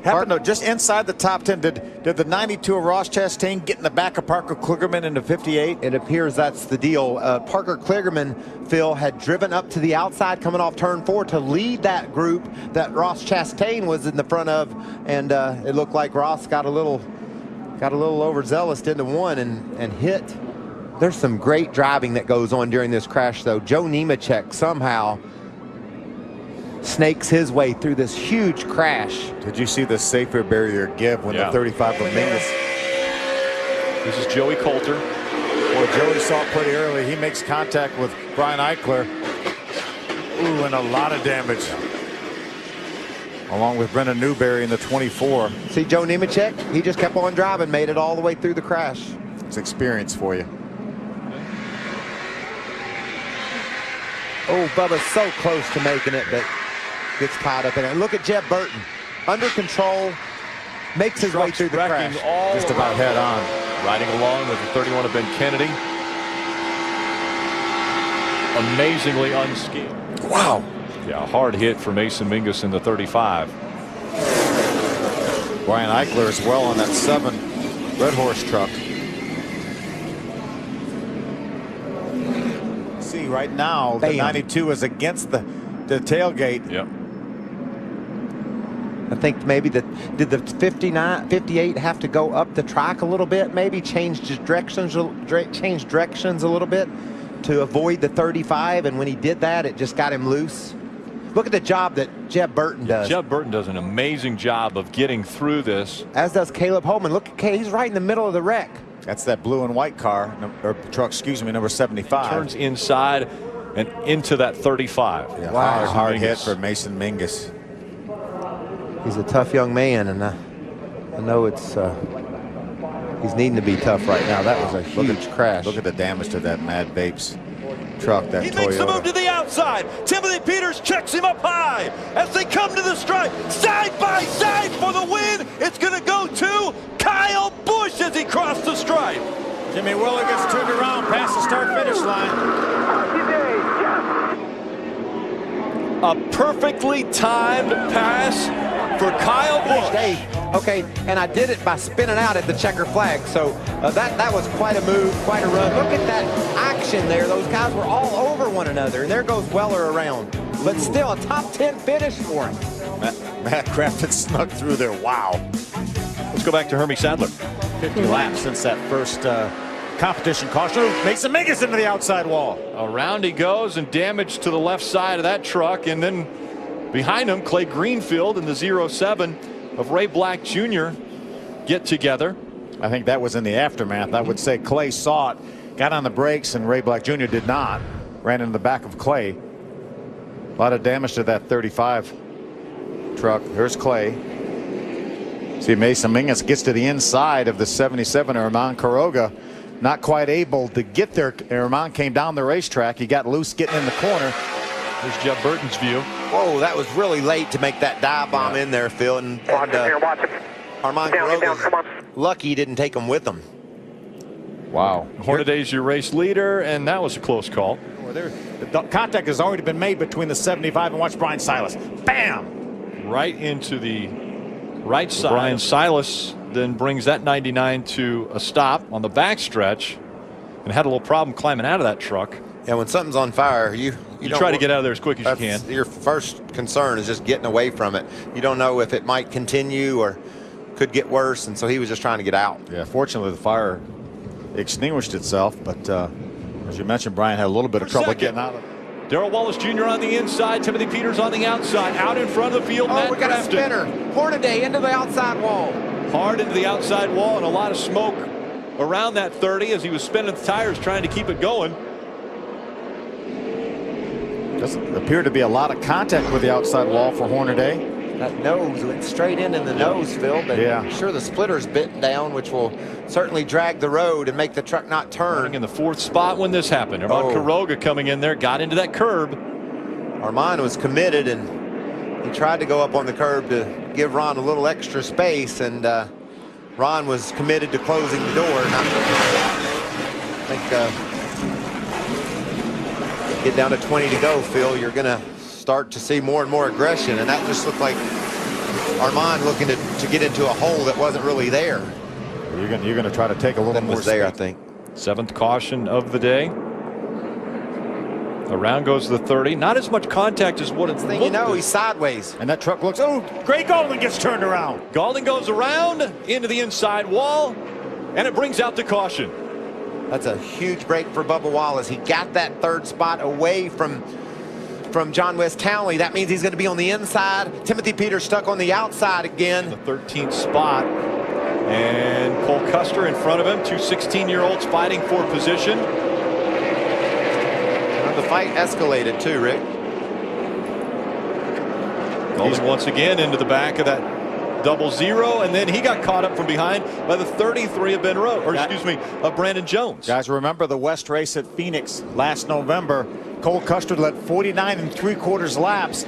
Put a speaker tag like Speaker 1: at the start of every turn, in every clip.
Speaker 1: Happened to just inside the top 10. Did the 92 of Ross Chastain get in the back of Parker Kligerman into 58?
Speaker 2: It appears that's the deal. Parker Kligerman, Phil, had driven up to the outside coming off turn 4 to lead that group that Ross Chastain was in the front of, and it looked like Ross got a little overzealous into one and hit. There's some great driving that goes on during this crash, though. Joe Nemechek somehow snakes his way through this huge crash.
Speaker 1: Did you see the safer barrier give when the 35 of Mingus?
Speaker 3: This is Joey Coulter.
Speaker 1: Well, Joey saw it pretty early. He makes contact with Brian Eichler. Ooh, and a lot of damage. Along with Brendan Newberry in the 24.
Speaker 2: See Joe Nemechek? He just kept on driving, made it all the way through the crash.
Speaker 1: It's experience for you.
Speaker 2: Oh, Bubba's so close to making it, but gets caught up in it. Look at Jeb Burton, under control, makes his way through the crash.
Speaker 1: Just about head on.
Speaker 3: Riding along with the 31 of Ben Kennedy. Amazingly unscathed.
Speaker 1: Wow.
Speaker 3: Yeah, a hard hit for Mason Mingus in the 35.
Speaker 1: Brian Eichler as well on that 7 Red Horse truck. See, right now, the 92 is against the tailgate.
Speaker 3: Yep.
Speaker 2: I think maybe did the 58 have to go up the track a little bit, maybe change directions a little bit to avoid the 35, and when he did that, it just got him loose. Look at the job that Jeb Burton does.
Speaker 3: Jeb Burton does an amazing job of getting through this.
Speaker 2: As does Caleb Holman. Look at he's right in the middle of the wreck.
Speaker 1: That's that blue and white car, or truck, excuse me, number 75.
Speaker 3: Turns inside and into that 35.
Speaker 1: Yeah, wow. Hard hit for Mason Mingus.
Speaker 2: He's a tough young man, and I know it's he's needing to be tough right now. That was a huge crash.
Speaker 1: Look at the damage to that Mad Vapes truck, that
Speaker 4: He
Speaker 1: Toyota.
Speaker 4: makes the move to the outside. Timothy Peters checks him up high as they come to the stripe. Side by side for the win. It's going to go to Kyle Busch as he crossed the stripe.
Speaker 1: Jimmy Willer gets turned around past the start-finish line.
Speaker 3: A perfectly timed pass for Kyle Busch.
Speaker 2: Okay, and I did it by spinning out at the checker flag, so that was quite a move, quite a run. Look at that action there. Those guys were all over one another, and there goes Weller around. But still, a top 10 finish for him.
Speaker 1: Matt Crafton snuck through there. Wow.
Speaker 3: Let's go back to Hermie Sadler.
Speaker 1: 50 laps since that first competition caution. Mason Mingus into the outside wall.
Speaker 3: Around he goes, and damage to the left side of that truck, and then behind him, Clay Greenfield and the 07 of Ray Black Jr. get together.
Speaker 1: I think that was in the aftermath. I would say Clay saw it, got on the brakes, and Ray Black Jr. did not. Ran into the back of Clay. A lot of damage to that 35 truck. Here's Clay. See, Mason Mingus gets to the inside of the 77, Herman Quiroga. Not quite able to get there. Herman came down the racetrack. He got loose getting in the corner.
Speaker 3: Here's Jeb Burton's view.
Speaker 2: Whoa, that was really late to make that dive bomb in there, Phil. And Herman Quiroga's lucky he didn't take him with him.
Speaker 1: Wow.
Speaker 3: Hornaday's your race leader, and that was a close call.
Speaker 1: The contact has already been made between the 75 and watch Brian Silas. Bam!
Speaker 3: Right into the right side. Brian Silas then brings that 99 to a stop on the backstretch and had a little problem climbing out of that truck.
Speaker 2: Yeah, when something's on fire, you
Speaker 3: try to get out of there as quick as you can.
Speaker 2: Your first concern is just getting away from it. You don't know if it might continue or could get worse, and so he was just trying to get out.
Speaker 1: Yeah, fortunately the fire extinguished itself, but as you mentioned, Brian had a little bit of trouble getting out of it.
Speaker 3: Darrell Wallace Jr. on the inside, Timothy Peters on the outside, out in front of the field.
Speaker 2: Oh, we got a spinner. Hornaday into the outside wall.
Speaker 3: Hard into the outside wall, and a lot of smoke around that 30 as he was spinning the tires trying to keep it going.
Speaker 1: Doesn't appear to be a lot of contact with the outside wall for Hornaday.
Speaker 2: That nose went straight into the nose, Phil, but I'm sure the splitter's bitten down, which will certainly drag the road and make the truck not turn.
Speaker 3: Running in the 4th spot when this happened. Herman Quiroga coming in there, got into that curb.
Speaker 2: Armand was committed, and he tried to go up on the curb to give Ron a little extra space, and Ron was committed to closing the door. And I think get down to 20 to go, Phil, you're going to start to see more and more aggression, and that just looked like Armand looking to get into a hole that wasn't really there.
Speaker 1: You're gonna try to take a little
Speaker 2: That
Speaker 1: more
Speaker 2: was there, I
Speaker 1: speed.
Speaker 2: think.
Speaker 3: 7th caution of the day. Around goes the 30. Not as much contact as what it's
Speaker 2: Thing you know, he's sideways.
Speaker 1: And that truck looks, oh, Gray Golding gets turned around.
Speaker 3: Golding goes around into the inside wall, and it brings out the caution.
Speaker 2: That's a huge break for Bubba Wallace. He got that 3rd spot away from John West Townley. That means he's going to be on the inside. Timothy Peters stuck on the outside again.
Speaker 3: The 13th spot. And Cole Custer in front of him. 2 16-year-olds fighting for position.
Speaker 2: The fight escalated too, Rick.
Speaker 3: Golding once again into the back of that 00, and then he got caught up from behind by the 33 of Ben Rhodes, or excuse me, of Brandon Jones.
Speaker 1: Guys, remember the West race at Phoenix last November. Cole Custer led 49 3/4 laps.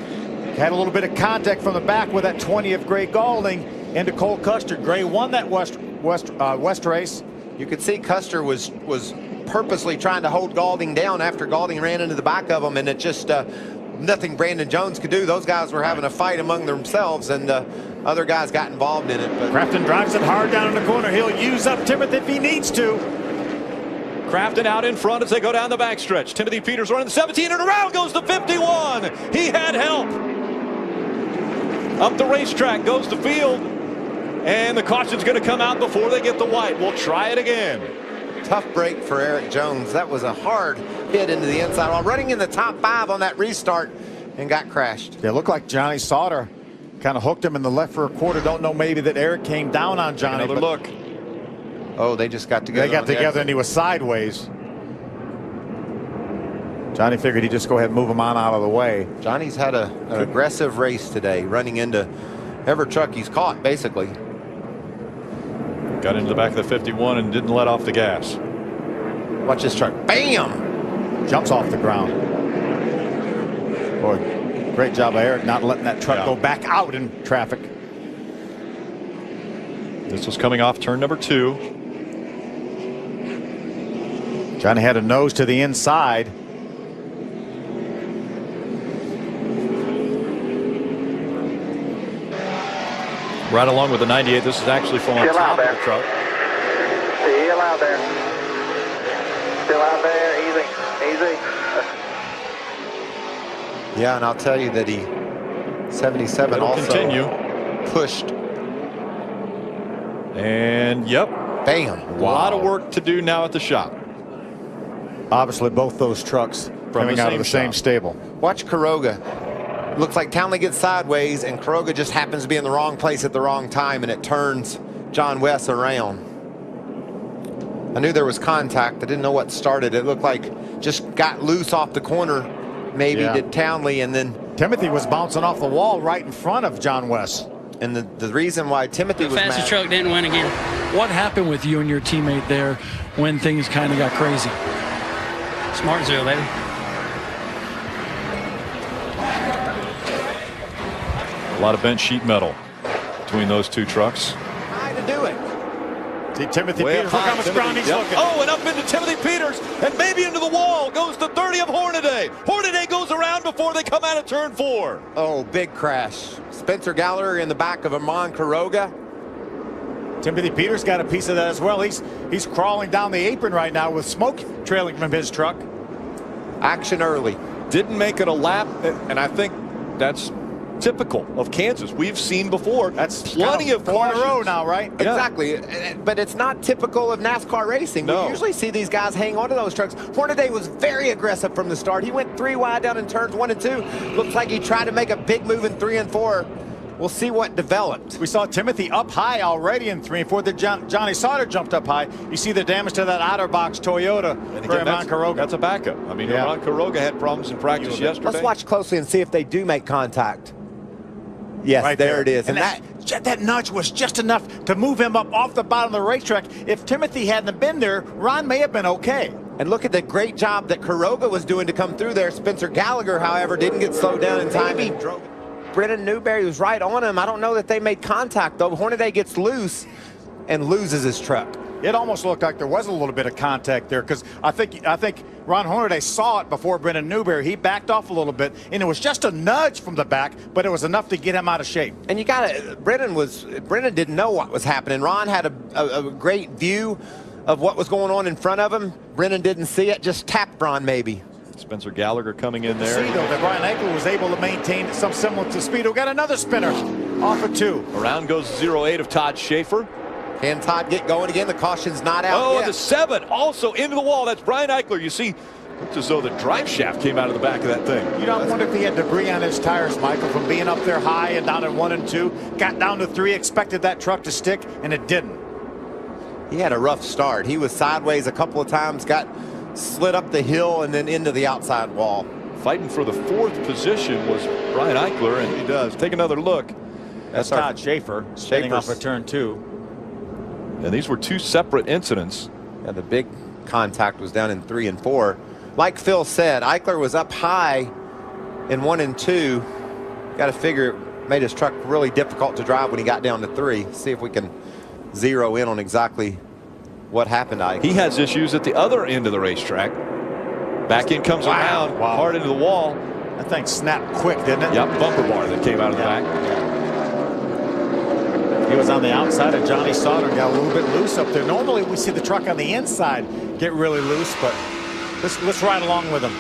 Speaker 1: Had a little bit of contact from the back with that 20 of Gray Golding into Cole Custer. Gray won that West race.
Speaker 2: You could see Custer was purposely trying to hold Golding down after Golding ran into the back of him, and it just nothing Brandon Jones could do. Those guys were having a fight among themselves, and other guys got involved in it. But
Speaker 1: Crafton drives it hard down in the corner. He'll use up Timothy if he needs to.
Speaker 3: Crafton out in front as they go down the backstretch. Timothy Peters running the 17, and around goes the 51. He had help. Up the racetrack goes the field, and the caution's going to come out before they get the white. We'll try it again.
Speaker 2: tough break for Eric Jones. That was a hard hit into the inside while running in the top 5 on that restart and got crashed.
Speaker 1: Yeah, it looked like Johnny Sauter kind of hooked him in the left for a quarter. Don't know maybe that Eric came down on Johnny.
Speaker 3: Another look.
Speaker 2: Oh, they just got together.
Speaker 1: They got together and he was sideways. Johnny figured he'd just go ahead and move him on out of the way.
Speaker 2: Johnny's had an aggressive race today, running into every truck he's caught, basically.
Speaker 3: Got into the back of the 51 and didn't let off the gas.
Speaker 2: Watch this truck. Bam!
Speaker 1: Jumps off the ground. Boy, great job by Eric not letting that truck go back out in traffic.
Speaker 3: This was coming off turn number 2.
Speaker 1: Johnny had a nose to the inside.
Speaker 3: Right along with the 98. This is actually from on top of the truck.
Speaker 5: Still out there. Still out there. Easy. Easy.
Speaker 2: Yeah, and I'll tell you that he 77
Speaker 3: It'll
Speaker 2: also
Speaker 3: continue.
Speaker 2: Pushed.
Speaker 3: And yep.
Speaker 2: Bam.
Speaker 3: A lot of work to do now at the shop.
Speaker 1: Obviously both those trucks coming out of the same stable.
Speaker 2: Watch Quiroga. Looks like Townley gets sideways and Quiroga just happens to be in the wrong place at the wrong time, and it turns John West around. I knew there was contact. I didn't know what started. It looked like just got loose off the corner. Maybe did Townley, and then
Speaker 1: Timothy was bouncing off the wall right in front of John West.
Speaker 2: And the reason why Timothy was
Speaker 6: fastest
Speaker 2: mad.
Speaker 6: truck didn't win again.
Speaker 7: What happened with you and your teammate there when things kind of got crazy?
Speaker 6: Martinsville, baby.
Speaker 3: A lot of bent sheet metal between those two trucks.
Speaker 2: Trying to do it.
Speaker 1: See Timothy
Speaker 3: Way
Speaker 1: Peters,
Speaker 3: up
Speaker 1: look
Speaker 3: high,
Speaker 1: how much
Speaker 3: Timothy.
Speaker 1: ground he's
Speaker 3: Yep.
Speaker 1: looking.
Speaker 3: Oh, and up into Timothy Peters, and maybe into the wall goes the 30 of Hornaday. Hornaday goes around before they come out of turn 4.
Speaker 2: Oh, big crash. Spencer Gallagher in the back of Amon Quiroga.
Speaker 1: Timothy Peters got a piece of that as well. He's crawling down the apron right now with smoke trailing from his truck.
Speaker 2: Action early.
Speaker 3: Didn't make it a lap, and I think that's typical of Kansas. We've seen before.
Speaker 1: That's
Speaker 3: plenty
Speaker 1: kind
Speaker 3: of
Speaker 1: 4 in a row
Speaker 3: cautions.
Speaker 1: now, right?
Speaker 3: Yeah.
Speaker 2: Exactly, but it's not typical of NASCAR racing.
Speaker 3: No.
Speaker 2: We usually see these guys hang on to those trucks. Hornaday was very aggressive from the start. He went 3 wide down in turns 1 and 2. Looks like he tried to make a big move in 3 and 4. We'll see what developed.
Speaker 1: We saw Timothy up high already in 3 and 4. Johnny Sauter jumped up high. You see the damage to that Otterbox Toyota
Speaker 3: And
Speaker 1: for
Speaker 3: again,
Speaker 1: Amon Quiroga.
Speaker 3: that's a backup. I mean,
Speaker 1: Yeah.
Speaker 3: Amon Quiroga had problems in practice yesterday.
Speaker 2: Let's watch closely and see if they do make contact. Yes,
Speaker 1: Right
Speaker 2: there it is.
Speaker 1: And that nudge was just enough to move him up off the bottom of the racetrack. If Timothy hadn't been there, Ron may have been okay.
Speaker 2: And look at the great job that Quiroga was doing to come through there. Spencer Gallagher, however, didn't get slowed down in time. He drove. Brennan Newberry was right on him. I don't know that they made contact, though. Hornaday gets loose and loses his truck.
Speaker 1: It almost looked like there was a little bit of contact there, because I think Ron Hornaday saw it before Brendan Newberry. He backed off a little bit, and it was just a nudge from the back, but it was enough to get him out of shape.
Speaker 2: And you got to, Brendan didn't know what was happening. Ron had a great view of what was going on in front of him. Brendan didn't see it, just tapped Ron maybe.
Speaker 3: Spencer Gallagher coming in there.
Speaker 1: See, though, that Brian Eichler was able to maintain some semblance of speed. We got another spinner off of 2.
Speaker 3: Around goes 08 of Todd Schaefer.
Speaker 2: Can Todd get going again? The caution's not out yet.
Speaker 3: The 7 also into the wall. That's Brian Eichler. You see, looks as though the drive shaft came out of the back of that thing.
Speaker 1: You know, I wonder if he had debris on his tires, Michael, from being up there high and down at 1 and 2. Got down to 3, expected that truck to stick, and it didn't.
Speaker 2: He had a rough start. He was sideways a couple of times, got slid up the hill and then into the outside wall.
Speaker 3: Fighting for the 4th position was Brian Eichler, and he does. Take another look.
Speaker 1: That's Todd Schaefer spinning off of turn 2.
Speaker 3: And these were 2 separate incidents.
Speaker 2: Yeah, the big contact was down in 3 and 4. Like Phil said, Eichler was up high in 1 and 2. Got to figure it made his truck really difficult to drive when he got down to 3. See if we can zero in on exactly what happened to Eichler.
Speaker 3: He has issues at the other end of the racetrack. Back in comes around, hard into the wall.
Speaker 1: That thing snapped quick, didn't it?
Speaker 3: Yep, bumper bar that came out of the back.
Speaker 1: He was on the outside, and Johnny Sauter got a little bit loose up there. Normally we see the truck on the inside get really loose, but let's ride along with him.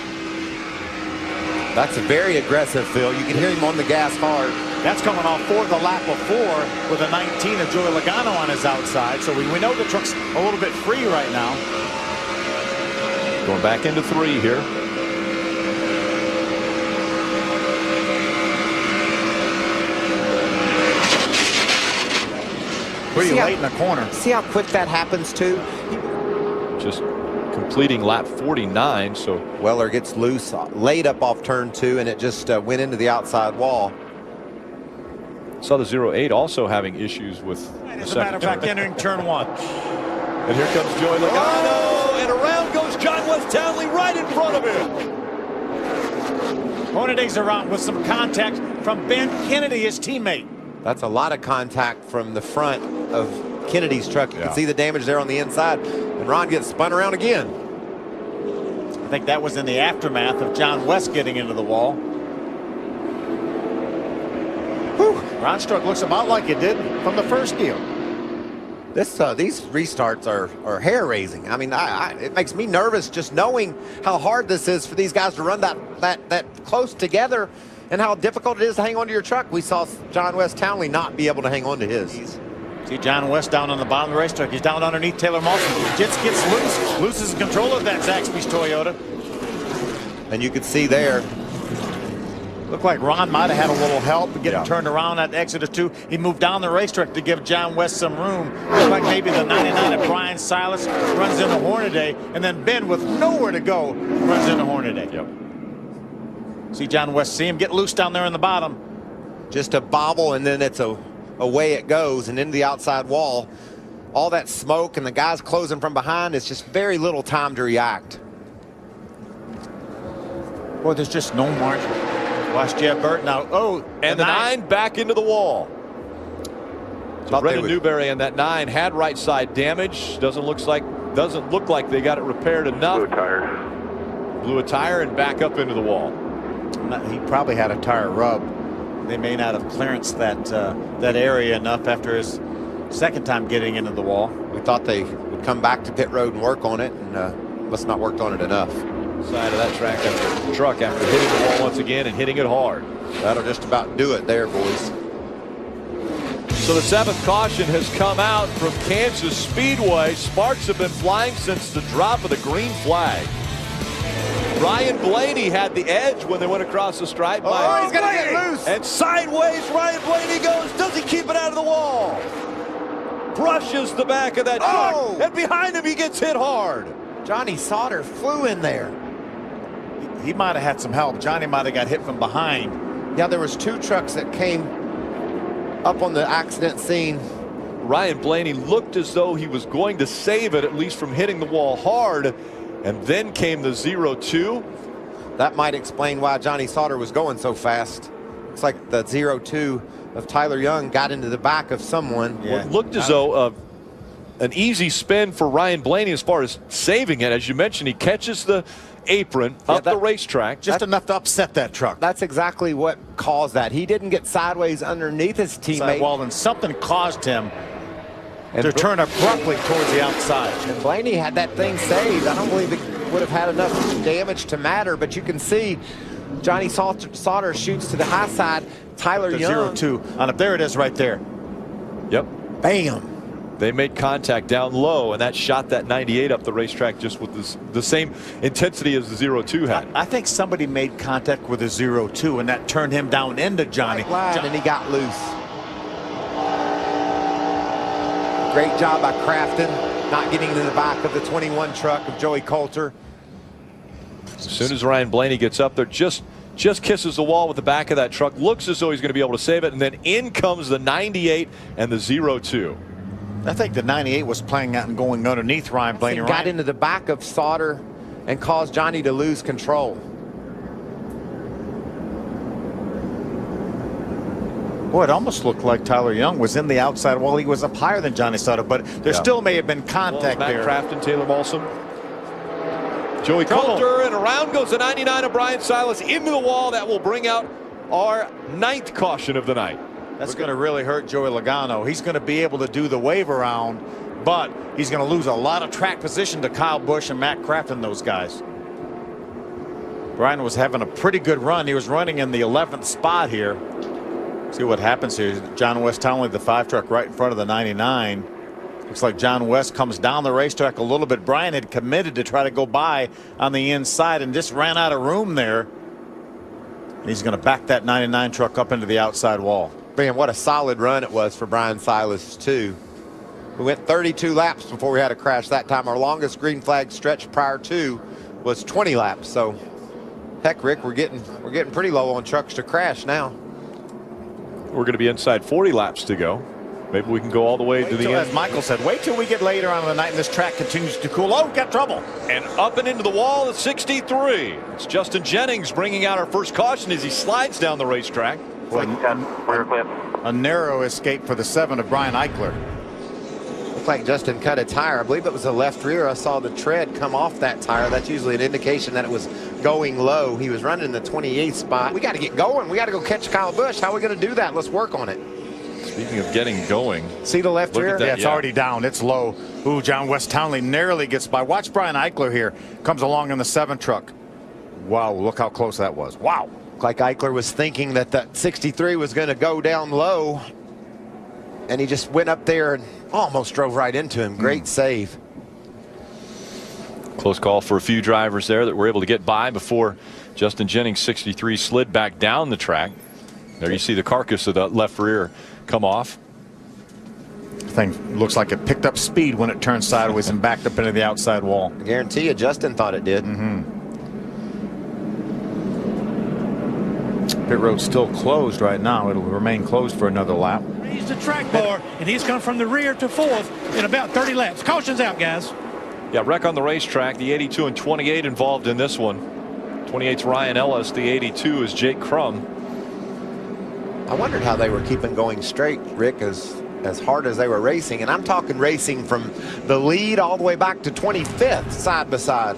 Speaker 2: That's very aggressive, Phil. You can hear him on the gas hard.
Speaker 1: That's coming off for the lap before with a 19 of Joey Logano on his outside. So we know the truck's a little bit free right now.
Speaker 3: Going back into 3 here.
Speaker 1: Pretty late in the corner.
Speaker 2: See how quick that happens too?
Speaker 3: Just completing lap 49. So
Speaker 2: Weller gets loose, laid up off turn 2, and it just went into the outside wall.
Speaker 3: saw the 08 also having issues with
Speaker 1: As a matter of fact, entering turn 1.
Speaker 3: And here comes Joey Logano, and around goes John West Townley right in front of him.
Speaker 1: Hornaday's around with some contact from Ben Kennedy, his teammate.
Speaker 2: That's a lot of contact from the front of Kennedy's truck. You can see the damage there on the inside. And Ron gets spun around again.
Speaker 1: I think that was in the aftermath of John West getting into the wall. Whew. Ron's truck looks about like it did from the first deal.
Speaker 2: These restarts are hair-raising. I mean, it makes me nervous just knowing how hard this is for these guys to run that close together, and how difficult it is to hang on to your truck. We saw John West Townley not be able to hang on to his.
Speaker 1: See John West down on the bottom of the racetrack. He's down underneath Taylor Mawson. Gets loose, loses control of that Zaxby's Toyota.
Speaker 2: And you could see there,
Speaker 1: looked like Ron might have had a little help getting turned around at exit of 2. He moved down the racetrack to give John West some room. Looked like maybe the 99 of Brian Silas runs into Hornaday, and then Ben, with nowhere to go, runs into Hornaday.
Speaker 3: Yep.
Speaker 1: See John West, see him get loose down there in the bottom.
Speaker 2: just a bobble, and then it's away it goes and into the outside wall. All that smoke and the guys closing from behind, it's just very little time to react.
Speaker 1: Boy, there's just no margin. Watch Jeb Burton now. Oh,
Speaker 3: and the 9 back into the wall. So Brendan Newberry and that 9 had right side damage. Doesn't look like they got it repaired enough.
Speaker 5: Blew a tire.
Speaker 3: Blew a tire and back up into the wall.
Speaker 1: He probably had a tire rub. They may not have clearanced that area enough after his second time getting into the wall.
Speaker 2: We thought they would come back to pit road and work on it, and must not worked on it enough.
Speaker 3: Side of that truck after hitting the wall once again and hitting it hard.
Speaker 2: That'll just about do it there, boys.
Speaker 3: So the 7th caution has come out from Kansas Speedway. Sparks have been flying since the drop of the green flag. Ryan Blaney had the edge when they went across the stripe.
Speaker 2: Oh, he's gonna get loose.
Speaker 3: And sideways Ryan Blaney goes. Does he keep it out of the wall? Brushes the back of that truck. And behind him he gets hit hard.
Speaker 2: Johnny Sauter flew in there.
Speaker 1: He might have had some help. Johnny might have got hit from behind.
Speaker 2: Yeah, there was 2 trucks that came up on the accident scene.
Speaker 3: Ryan Blaney looked as though he was going to save it, at least from hitting the wall hard. And then came the 0-2.
Speaker 2: That might explain why Johnny Sauter was going so fast. Looks like the 0-2 of Tyler Young got into the back of someone.
Speaker 3: Yeah. Well, it looked as though an easy spin for Ryan Blaney as far as saving it. As you mentioned, he catches the apron up the racetrack.
Speaker 1: Just enough to upset that truck.
Speaker 2: That's exactly what caused that. He didn't get sideways underneath his teammate.
Speaker 1: Well, and something caused him to turn abruptly towards the outside.
Speaker 2: And Blaney had that thing saved. I don't believe it would have had enough damage to matter, but you can see Johnny Sauter shoots to the high side. Tyler Young.
Speaker 1: 0-2 on it. There it is right there.
Speaker 3: Yep.
Speaker 2: Bam.
Speaker 3: They made contact down low, and that shot that 98 up the racetrack just with the same intensity as the 0-2 had.
Speaker 1: I think somebody made contact with a 0-2, and that turned him down into Johnny.
Speaker 2: And he got loose. Great job by Crafton, not getting into the back of the 21 truck of Joey Coulter.
Speaker 3: As soon as Ryan Blaney gets up there, just kisses the wall with the back of that truck, looks as though he's going to be able to save it, and then in comes the 98 and the 0-2.
Speaker 1: I think the 98 was playing out and going underneath Ryan Blaney.
Speaker 2: Got into the back of Sauter and caused Johnny to lose control.
Speaker 1: Boy, it almost looked like Tyler Young was in the outside wall. He was up higher than Johnny Sauter, but there still may have been contact there.
Speaker 3: Matt Crafton, Taylor Malsom. Joey Coulter, and around goes the 99 of Brian Silas into the wall. That will bring out our 9th caution of the night.
Speaker 1: That's going to really hurt Joey Logano. He's going to be able to do the wave around, but he's going to lose a lot of track position to Kyle Busch and Matt Crafton, those guys. Brian was having a pretty good run. He was running in the 11th spot here. See what happens here. John West Townley, the 5 truck right in front of the 99. Looks like John West comes down the racetrack a little bit. Brian had committed to try to go by on the inside and just ran out of room there. He's going to back that 99 truck up into the outside wall.
Speaker 2: Man, what a solid run it was for Brian Silas, too. We went 32 laps before we had a crash that time. Our longest green flag stretch prior to was 20 laps. So, heck, Rick, we're getting pretty low on trucks to crash now.
Speaker 3: We're going to be inside 40 laps to go. Maybe we can go all the way to the end.
Speaker 1: As Michael said, wait till we get later on in the night and this track continues to cool. Oh, got trouble.
Speaker 3: And up and into the wall at 63. It's Justin Jennings bringing out our first caution as he slides down the racetrack.
Speaker 1: A narrow escape for the 7 of Brian Eichler.
Speaker 2: Looked like Justin cut a tire. I believe it was the left rear. I saw the tread come off that tire. That's usually an indication that it was going low. He was running in the 28th spot. We got to get going. We got to go catch Kyle Busch. How are we going to do that? Let's work on it.
Speaker 3: Speaking of getting going.
Speaker 2: See the left rear?
Speaker 1: Yeah, it's already down. It's low. Ooh, John West Townley narrowly gets by. Watch Brian Eichler here. Comes along in the 7 truck. Wow, look how close that was. Wow.
Speaker 2: Like Eichler was thinking that that 63 was going to go down low, and he just went up there and almost drove right into him. Great save.
Speaker 3: Close call for a few drivers there that were able to get by before Justin Jennings 63 slid back down the track. There you see the carcass of the left rear come off.
Speaker 1: Thing looks like it picked up speed when it turned sideways and backed up into the outside wall.
Speaker 2: I guarantee you Justin thought it did.
Speaker 1: Pit road's still closed right now. It'll remain closed for another lap.
Speaker 8: He's the track bar, and he's come from the rear to 4th in about 30 laps. Caution's out, guys.
Speaker 3: Yeah, wreck on the racetrack. The 82 and 28 involved in this one. 28's Ryan Ellis. The 82 is Jake Crum.
Speaker 2: I wondered how they were keeping going straight, Rick, as hard as they were racing. And I'm talking racing from the lead all the way back to 25th, side by side.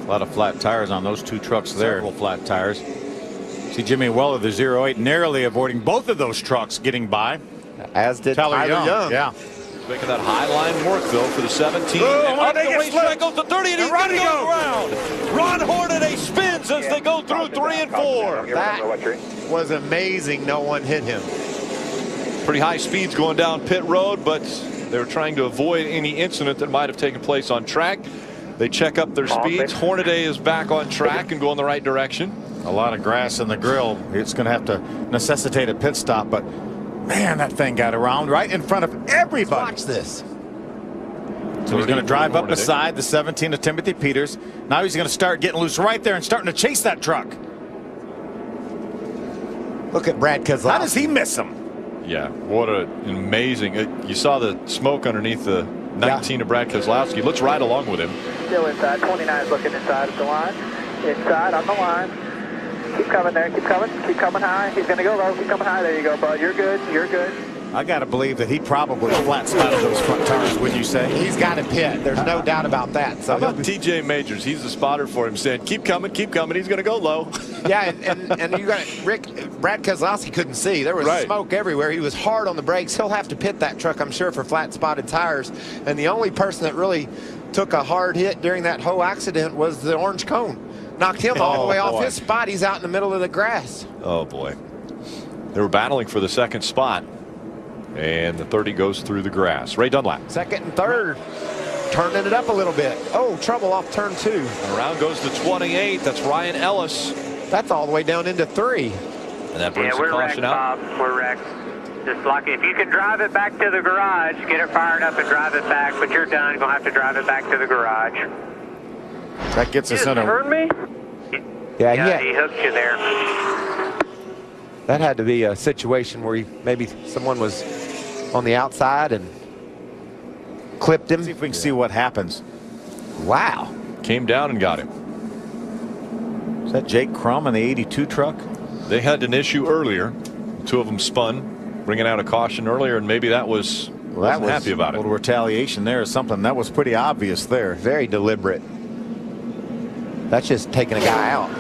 Speaker 1: A lot of flat tires on those 2 trucks there. Several flat tires. See Jimmy Weller, the 08, narrowly avoiding both of those trucks getting by.
Speaker 2: As did Tyler Young.
Speaker 1: Yeah.
Speaker 3: Making that high line work, though, for the 17. And up the racetrack goes to 30, and he's going to go around. Ron Hornaday spins as they go through 3 and 4.
Speaker 2: That was amazing. No one hit him.
Speaker 3: Pretty high speeds going down pit road, but they were trying to avoid any incident that might have taken place on track. They check up their speeds. Hornaday is back on track and going the right direction.
Speaker 1: A lot of grass in the grill. It's going to have to necessitate a pit stop, but man, that thing got around right in front of everybody.
Speaker 2: Watch this.
Speaker 1: So he's going to drive up beside the 17 of Timothy Peters. Now he's going to start getting loose right there and starting to chase that truck.
Speaker 2: Look at Brad Keselowski.
Speaker 1: How does he miss him?
Speaker 3: Yeah, what an amazing. You saw the smoke underneath the 19 of Brad Keselowski. Looks right along with him.
Speaker 5: Still inside. 29 is looking inside of the line. Inside on the line. Keep coming there. Keep coming. Keep coming high. He's going to go low. Keep coming high. There you go, bud. You're good. You're good.
Speaker 1: I got to believe that he probably flat spotted those front tires, wouldn't you say?
Speaker 2: He's got to pit. There's no doubt about that. So
Speaker 3: how about TJ Majors? He's the spotter for him, saying, keep coming, keep coming. He's going to go low.
Speaker 2: Yeah, and you got Brad Keselowski couldn't see. There was smoke everywhere. He was hard on the brakes. He'll have to pit that truck, I'm sure, for flat spotted tires. And the only person that really took a hard hit during that whole accident was the orange cone. Knocked him all the way off his spot. He's out in the middle of the grass.
Speaker 3: Oh, boy. They were battling for the second spot. And the 30 goes through the grass. Ray Dunlap.
Speaker 2: Second and third. Turning it up a little bit. Oh, trouble off turn 2.
Speaker 3: And around goes the 28. That's Ryan Ellis.
Speaker 2: That's all the way down into 3.
Speaker 3: And that brings the caution out.
Speaker 5: Bob. We're wrecked. Just like if you can drive it back to the garage, get it fired up and drive it back, but you're done. You're going to have to drive it back to the garage.
Speaker 1: That gets us in a...
Speaker 5: Heard me?
Speaker 2: Yeah,
Speaker 5: he hooked you there.
Speaker 2: That had to be a situation where maybe someone was on the outside and clipped him.
Speaker 1: See if we can see what happens.
Speaker 2: Wow.
Speaker 3: Came down and got him.
Speaker 1: Is that Jake Crum in the 82 truck?
Speaker 3: They had an issue earlier. Two of them spun, bringing out a caution earlier, and maybe that was wasn't happy about it.
Speaker 1: A little retaliation there or something. That was pretty obvious there.
Speaker 2: Very deliberate. That's just taking a guy out.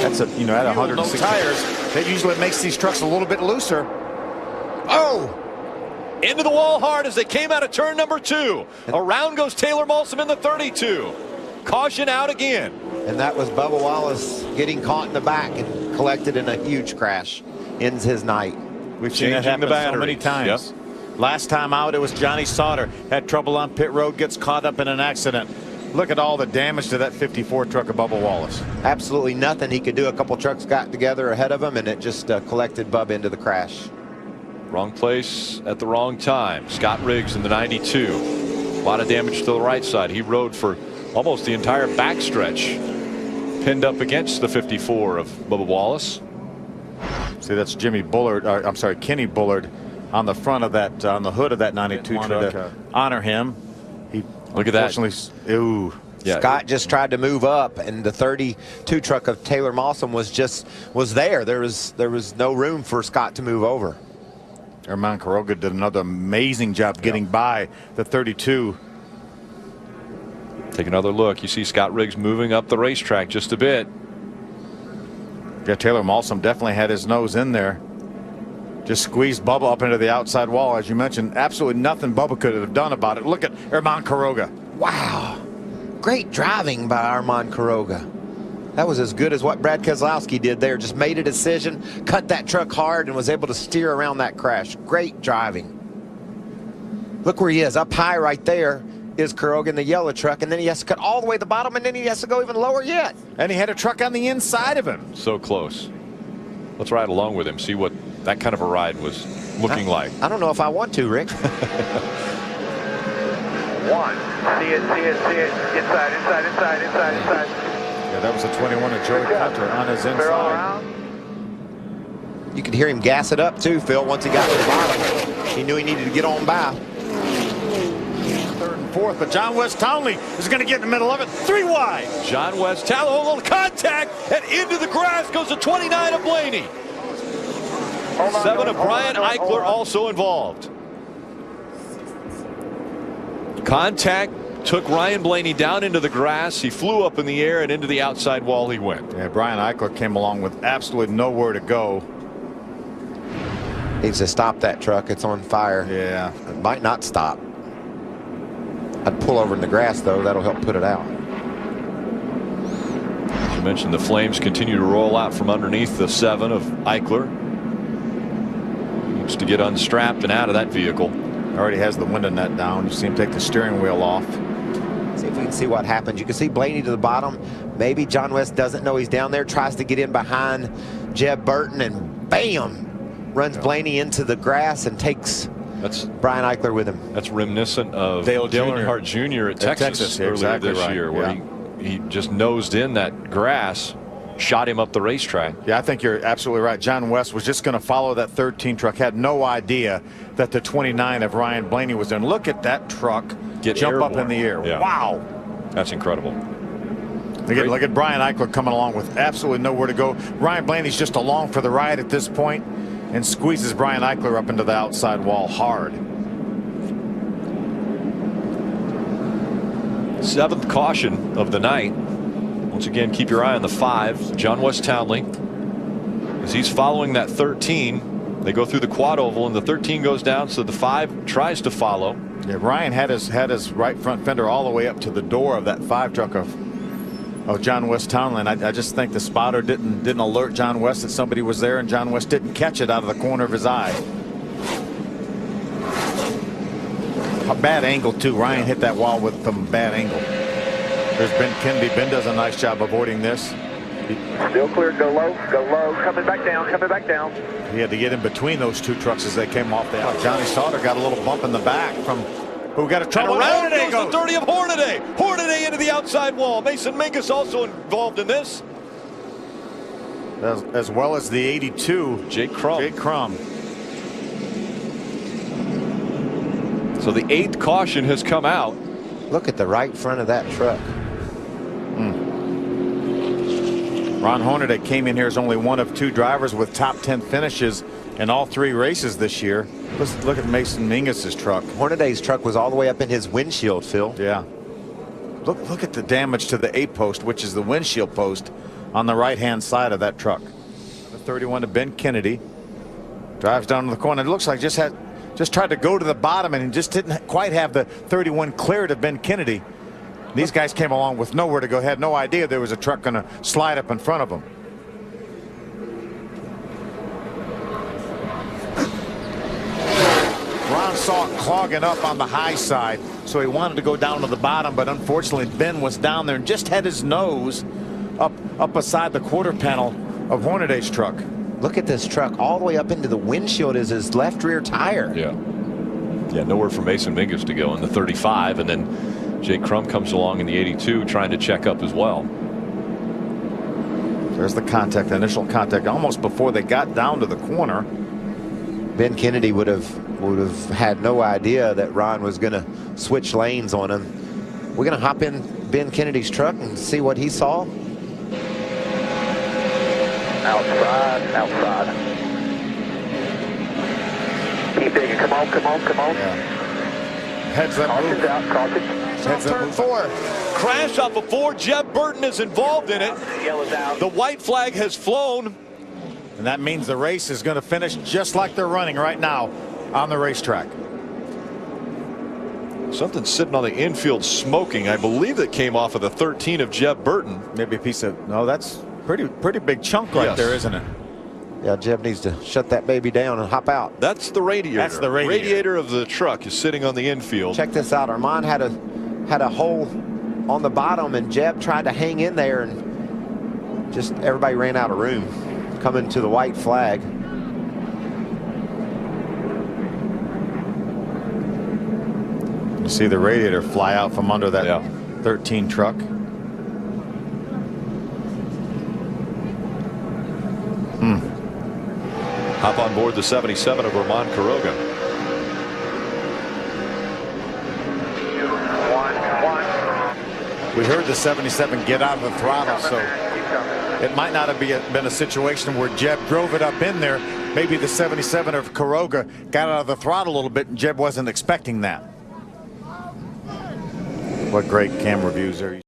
Speaker 1: That's at 106 tires. That usually makes these trucks a little bit looser.
Speaker 3: Oh! Into the wall hard as they came out of turn number 2. Around goes Taylor Molson in the 32. Caution out again.
Speaker 2: And that was Bubba Wallace getting caught in the back and collected in a huge crash. Ends his night.
Speaker 1: We've seen that happen so many times. Yep. Last time out, it was Johnny Sauter. Had trouble on pit road, gets caught up in an accident. Look at all the damage to that 54 truck of Bubba Wallace.
Speaker 2: Absolutely nothing he could do. A couple trucks got together ahead of him, and it just collected Bubba into the crash.
Speaker 3: Wrong place at the wrong time. Scott Riggs in the 92. A lot of damage to the right side. He rode for almost the entire backstretch, pinned up against the 54 of Bubba Wallace.
Speaker 1: See, that's Jimmy Bullard. I'm sorry, Kenny Bullard on the front of that, on the hood of that 92 truck to honor him. He
Speaker 3: look at that.
Speaker 1: Ooh.
Speaker 2: Yeah. Scott just tried to move up, and the 32 truck of Taylor Molson was there. There was no room for Scott to move over.
Speaker 1: Herman Quiroga did another amazing job getting by the 32.
Speaker 3: Take another look. You see Scott Riggs moving up the racetrack just a bit.
Speaker 1: Yeah, Taylor Molson definitely had his nose in there. Just squeezed Bubba up into the outside wall. As you mentioned, absolutely nothing Bubba could have done about it. Look at Herman Quiroga.
Speaker 2: Wow. Great driving by Herman Quiroga. That was as good as what Brad Keselowski did there. Just made a decision, cut that truck hard, and was able to steer around that crash. Great driving. Look where he is. Up high right there is Quiroga in the yellow truck, and then he has to cut all the way to the bottom, and then he has to go even lower yet.
Speaker 1: And he had a truck on the inside of him.
Speaker 3: So close. Let's ride along with him, see what that kind of a ride was looking like.
Speaker 2: I don't know if I want to, Rick.
Speaker 5: One. See it. Inside.
Speaker 1: Yeah, that was a 21 of Joey Coulter on his inside.
Speaker 2: You could hear him gas it up too, Phil, once he got to the bottom. He knew he needed to get on by.
Speaker 1: Third and fourth, but John West Townley is going to get in the middle of it. 3 wide.
Speaker 3: John West Townley, a little contact, and into the grass goes the 29 of Blaney. 7 of Brian Eichler also involved. Contact took Ryan Blaney down into the grass. He flew up in the air and into the outside wall he went.
Speaker 1: Yeah, Brian Eichler came along with absolutely nowhere to go.
Speaker 2: Needs to stop that truck. It's on fire.
Speaker 1: Yeah.
Speaker 2: It might not stop. I'd pull over in the grass, though. That'll help put it out.
Speaker 3: As you mentioned, the flames continue to roll out from underneath the 7 of Eichler. Needs to get unstrapped and out of that vehicle.
Speaker 1: Already has the window net down. You see him take the steering wheel off.
Speaker 2: See if we can see what happens. You can see Blaney to the bottom. Maybe John West doesn't know he's down there. Tries to get in behind Jeb Burton, and bam! Runs Blaney into the grass and takes Brian Eichler with him.
Speaker 3: That's reminiscent of
Speaker 1: Dale
Speaker 3: Earnhardt Jr. at Texas earlier
Speaker 1: exactly
Speaker 3: this year, where he just nosed in that grass, shot him up the racetrack.
Speaker 1: Yeah, I think you're absolutely right. John West was just going to follow that 13 truck. Had no idea that the 29 of Ryan Blaney was there. And look at that truck jump up in the air.
Speaker 3: Yeah.
Speaker 1: Wow.
Speaker 3: That's incredible.
Speaker 1: Look at Brian Eichler coming along with absolutely nowhere to go. Ryan Blaney's just along for the ride at this point. and squeezes Brian Eichler up into the outside wall hard.
Speaker 3: 7th caution of the night. Once again, keep your eye on the 5, John West Townley, as he's following that 13. They go through the quad oval and the 13 goes down, so the 5 tries to follow.
Speaker 1: Yeah, Ryan had his right front fender all the way up to the door of that 5 truck of John West Townley. I just think the spotter didn't alert John West that somebody was there, and John West didn't catch it out of the corner of his eye. A bad angle too. Ryan hit that wall with some bad angle. There's Ben Kennedy. Ben does a nice job avoiding this.
Speaker 5: Still clear. Go low. Go low. Coming back down. Coming back down.
Speaker 1: He had to get in between those 2 trucks as they came off the out. Johnny Sauter got a little bump in the back from who got a trouble.
Speaker 3: Around goes the 30 of Hornaday. Hornaday into the outside wall. Mason Mingus also involved in this.
Speaker 1: As well as the 82.
Speaker 3: Jake Crum.
Speaker 1: Jake Crum.
Speaker 3: So the 8th caution has come out.
Speaker 2: Look at the right front of that truck.
Speaker 1: Ron Hornaday came in here as only one of 2 drivers with top 10 finishes in all 3 races this year. Let's look at Mason Mingus's truck.
Speaker 2: Hornaday's truck was all the way up in his windshield, Phil.
Speaker 1: Yeah. Look at the damage to the A post, which is the windshield post on the right-hand side of that truck. The 31 to Ben Kennedy drives down to the corner. It looks like just tried to go to the bottom and just didn't quite have the 31 clear to Ben Kennedy. These guys came along with nowhere to go. Had no idea there was a truck going to slide up in front of them. Ron saw it clogging up on the high side, so he wanted to go down to the bottom, but unfortunately Ben was down there and just had his nose up beside the quarter panel of Hornaday's truck.
Speaker 2: Look at this truck. All the way up into the windshield is his left rear tire.
Speaker 3: Yeah, nowhere for Mason Mingus to go in the 35, and then Jake Crum comes along in the 82 trying to check up as well.
Speaker 1: There's the contact, initial contact, almost before they got down to the corner.
Speaker 2: Ben Kennedy would have had no idea that Ron was going to switch lanes on him. We're going to hop in Ben Kennedy's truck and see what he saw.
Speaker 5: Outside. Keep digging. Come on.
Speaker 1: Yeah. Heads up.
Speaker 5: Caution's out. Caution.
Speaker 1: Heads up.
Speaker 2: Turn 4.
Speaker 3: Crash off of 4. Jeb Burton is involved in it.
Speaker 5: Yellow's out.
Speaker 3: The white flag has flown.
Speaker 1: And that means the race is going to finish just like they're running right now on the racetrack.
Speaker 3: Something sitting on the infield smoking. I believe that came off of the 13 of Jeb Burton.
Speaker 1: Maybe a piece of, no, that's pretty big chunk right there, isn't it?
Speaker 2: Yeah, Jeb needs to shut that baby down and hop out.
Speaker 3: That's the radiator.
Speaker 1: That's the radiator.
Speaker 3: Radiator of the truck is sitting on the infield.
Speaker 2: Check this out. Armand had a hole on the bottom, and Jeb tried to hang in there, and just everybody ran out of room coming to the white flag.
Speaker 1: You see the radiator fly out from under that 13 truck.
Speaker 3: Hop on board the 77 of Roman Quiroga.
Speaker 1: We heard the 77 get out of the throttle, so it might not have been a situation where Jeb drove it up in there. Maybe the 77 of Quiroga got out of the throttle a little bit, and Jeb wasn't expecting that. What great camera views there.